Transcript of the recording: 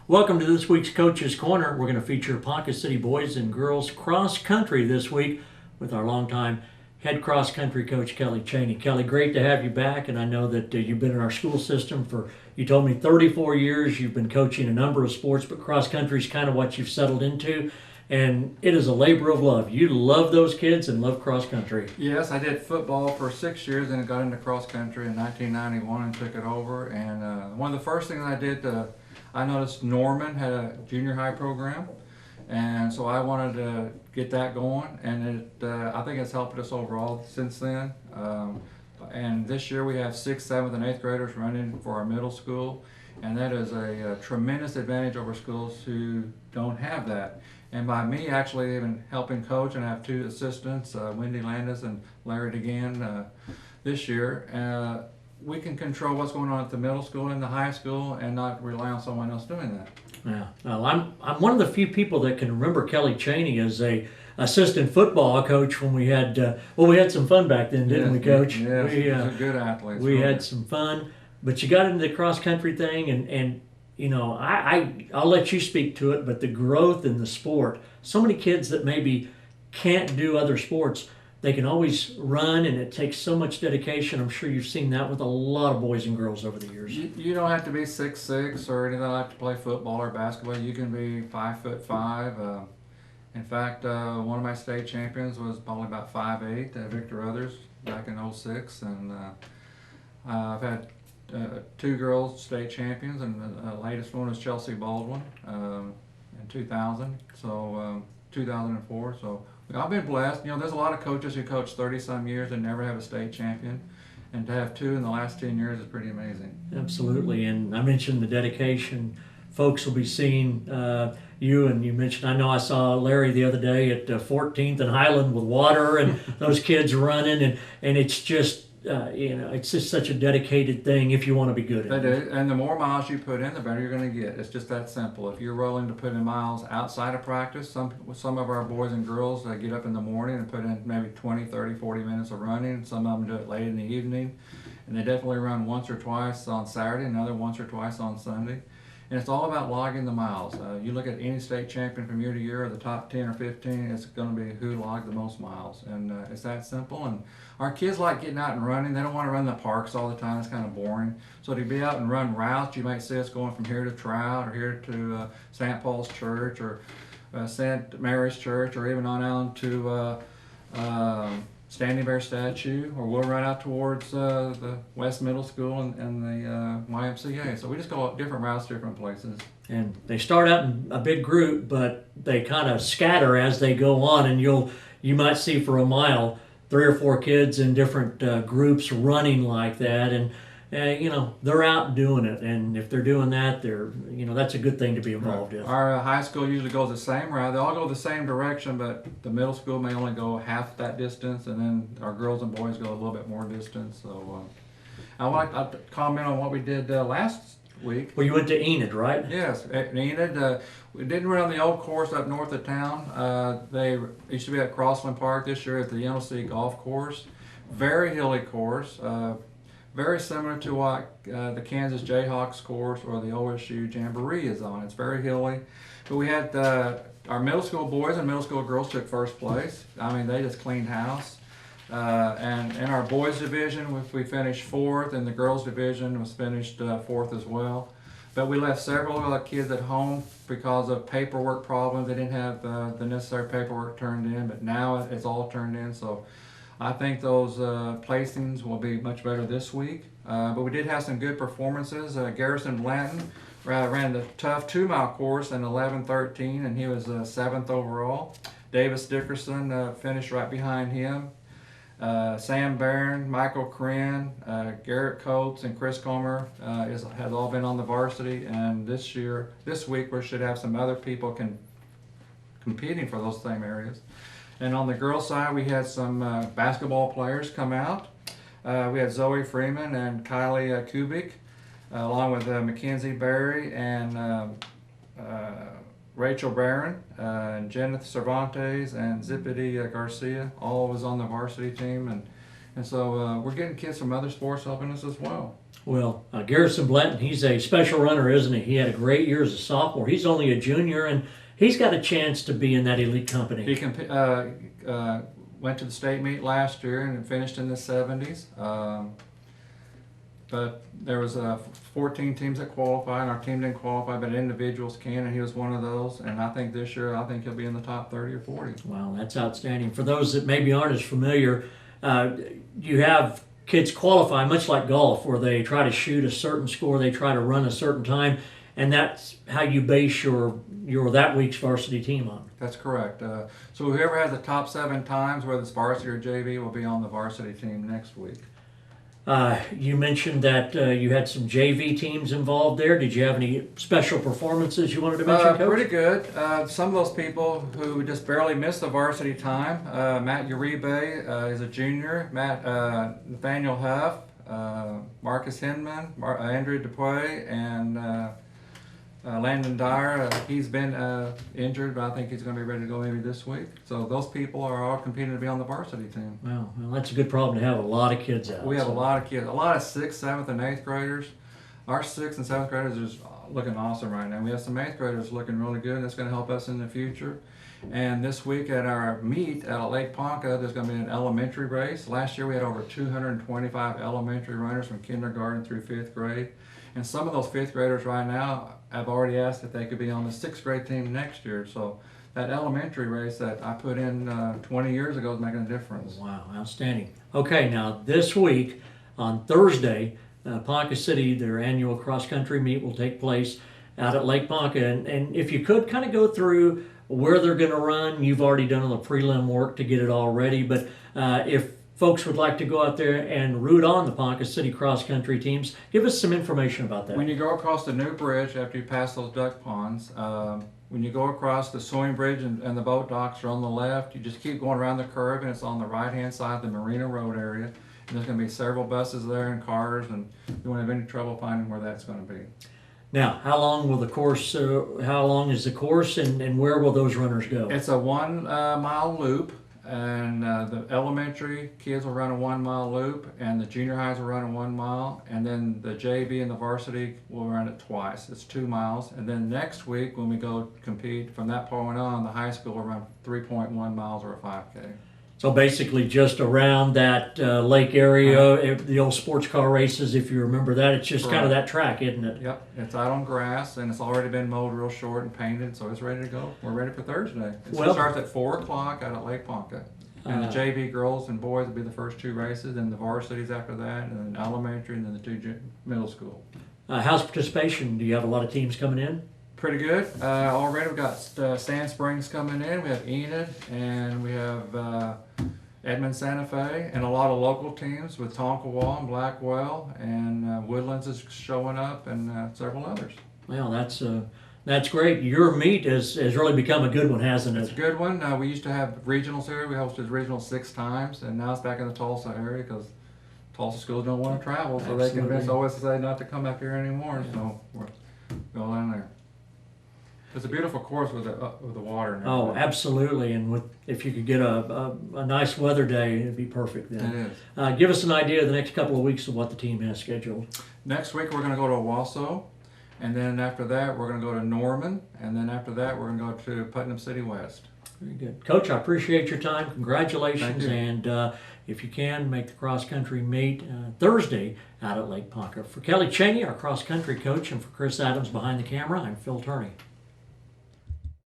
Welcome to this week's Coach's Corner. We're going to feature Ponca City boys and girls cross country this week with our longtime head cross country coach, Kelly Cheney. Kelly, great to have you back, and I know that you've been in our school system for, you told me, 34 years. You've been coaching a number of sports, but cross country is kind of what you've settled into, and it is a labor of love. You love those kids and love cross country. Yes, I did football for 6 years and got into cross country in 1991 and took it over. And one of the first things I did, I noticed Norman had a junior high program, and so I wanted to get that going. And I think it's helped us overall since then. And this year we have 6th, 7th, and 8th graders running for our middle school, and that is a tremendous advantage over schools who don't have that. And by me actually even helping coach, and I have 2 assistants, Wendy Landis and Larry DeGan, this year, we can control what's going on at the middle school and the high school and not rely on someone else doing that. Yeah, well, I'm one of the few people that can remember Kelly Cheney as a assistant football coach when we had we had some fun back then, didn't we, Coach? Yes, he was a good athlete. We had some fun, but you got into the cross country thing, and you know I'll let you speak to it. But the growth in the sport, so many kids that maybe can't do other sports, they can always run, and it takes so much dedication. I'm sure you've seen that with a lot of boys and girls over the years. You don't have to be 6'6" or anything like to play football or basketball. You can be 5'5". In fact, one of my state champions was probably about 5'8", Victor Others, back in '06, and I've had 2 girls state champions, and the latest one was Chelsea Baldwin in 2000, so 2004. So I've been blessed. You know, there's a lot of coaches who coach 30-some years and never have a state champion, and to have 2 in the last 10 years is pretty amazing. Absolutely, and I mentioned the dedication. Folks will be seeing you, and you mentioned, I know I saw Larry the other day at 14th and Highland with water, and those kids running, and it's just, it's just such a dedicated thing if you want to be good at it. And the more miles you put in, the better you're going to get. It's just that simple. If you're willing to put in miles outside of practice, some of our boys and girls get up in the morning and put in maybe 20, 30, 40 minutes of running. Some of them do it late in the evening, and they definitely run once or twice on Saturday, another once or twice on Sunday. And it's all about logging the miles. You look at any state champion from year to year, the top 10 or 15, it's going to be who logged the most miles. And it's that simple. And our kids like getting out and running. They don't want to run in the parks all the time. It's kind of boring. So to be out and run routes, you might see us going from here to Trout or here to St. Paul's Church or St. Mary's Church, or even on down to Standing Bear statue, or we'll run out towards the West Middle School and the YMCA. So we just go different routes, different places. And they start out in a big group, but they kind of scatter as they go on, and you might see for a mile 3 or 4 kids in different groups running like that, and they're out doing it. And if they're doing that, that's a good thing to be involved in. Our high school usually goes the same route. They all go the same direction, but the middle school may only go half that distance, and then our girls and boys go a little bit more distance. So I like to comment on what we did last week. Well, you went to Enid, right? Yes, at Enid. We didn't run on the old course up north of town. They used to be at Crossland Park. This year at the NLC Golf Course. Very hilly course. Very similar to what the Kansas Jayhawks course or the OSU Jamboree is on. It's very hilly. But we had our middle school boys and middle school girls took first place. I mean, they just cleaned house. And in our boys division, we finished 4th, and the girls division was finished 4th as well. But we left several kids at home because of paperwork problems. They didn't have the necessary paperwork turned in, but now it's all turned in. So I think those placings will be much better this week. But we did have some good performances. Garrison Blanton ran the tough 2-mile course in 11:13, and he was 7th overall. Davis Dickerson finished right behind him. Sam Barron, Michael Corinne, Garrett Coates, and Chris Comer has all been on the varsity. And this week, we should have some other people competing for those same areas. And on the girls' side, we had some basketball players come out. We had Zoe Freeman and Kylie Kubik, along with Mackenzie Berry and Rachel Barron, and Jeneth Cervantes and Zippity Garcia. All was on the varsity team, And so we're getting kids from other sports helping us as well. Well, Garrison Blanton, he's a special runner, isn't he? He had a great year as a sophomore. He's only a junior, and he's got a chance to be in that elite company. He went to the state meet last year and finished in the 70s. But there was 14 teams that qualified, and our team didn't qualify, but individuals can, and he was one of those. And I think this year, I think he'll be in the top 30 or 40. Wow, that's outstanding. For those that maybe aren't as familiar, you have kids qualify much like golf, where they try to shoot a certain score, they try to run a certain time, and that's how you base your that week's varsity team on. That's correct. So whoever has the top 7 times, whether it's varsity or JV, will be on the varsity team next week. You mentioned that you had some JV teams involved there. Did you have any special performances you wanted to mention, Coach? Pretty good. Some of those people who just barely missed the varsity time. Matt Uribe is a junior. Nathaniel Huff, Marcus Hinman, Andrew Dupuy, and Landon Dyer. He's been injured, but I think he's going to be ready to go maybe this week. So those people are all competing to be on the varsity team. Well, that's a good problem to have. A lot of kids out. We have a lot of kids, a lot of 6th, 7th, and 8th graders. Our 6th and 7th graders are just looking awesome right now. We have some 8th graders looking really good, and that's going to help us in the future. And this week at our meet at Lake Ponca, there's going to be an elementary race. Last year we had over 225 elementary runners from kindergarten through 5th grade. And some of those 5th graders right now have already asked if they could be on the 6th grade team next year. So that elementary race that I put in 20 years ago is making a difference. Wow, outstanding. Okay, now this week on Thursday, Ponca City, their annual cross-country meet will take place out at Lake Ponca. And if you could kind of go through where they're going to run, you've already done all the prelim work to get it all ready. But if folks would like to go out there and root on the Ponca City cross-country teams, give us some information about that. When you go across the new bridge after you pass those duck ponds, when you go across the swimming bridge and the boat docks are on the left, you just keep going around the curve, and it's on the right-hand side of the Marina Road area. And there's going to be several buses there and cars, and you won't have any trouble finding where that's going to be. Now, how long will the course? How long is the course, and where will those runners go? It's a 1 mile loop. And the elementary kids will run a 1 mile loop, and the junior highs will run a 1 mile, and then the JV and the varsity will run it twice. It's 2 miles. And then next week when we go compete, from that point on, the high school will run 3.1 miles or a 5K. So basically just around that lake area, the old sports car races, if you remember that, it's just kind of that track, isn't it? Yep, it's out on grass, and it's already been mowed real short and painted, so it's ready to go. We're ready for Thursday. It starts at 4 o'clock out at Lake Ponca. And the JV girls and boys will be the first 2 races, and the varsities after that, and then elementary, and then the 2 middle school. How's participation? Do you have a lot of teams coming in? Pretty good. Already we've got Sand Springs coming in. We have Enid, and we have Edmond Santa Fe, and a lot of local teams with Tonkawa and Blackwell, and Woodlands is showing up, and several others. Well, that's great. Your meet has really become a good one, hasn't it? It's a good one. We used to have regionals here. We hosted regionals 6 times, and now it's back in the Tulsa area because Tulsa schools don't want to travel, so they convince OSSA not to come up here anymore. Yeah. So we're going down there. It's a beautiful course with the water. And oh, absolutely! And if you could get a nice weather day, it'd be perfect. Then it is. Give us an idea of the next couple of weeks of what the team has scheduled. Next week we're going to go to Owasso, and then after that we're going to go to Norman, and then after that we're going to go to Putnam City West. Very good, Coach. I appreciate your time. Congratulations, Thank you. And if you can, make the cross country meet Thursday out at Lake Ponca. For Kelly Cheney, our cross country coach, and for Chris Adams behind the camera, I'm Phil Turney.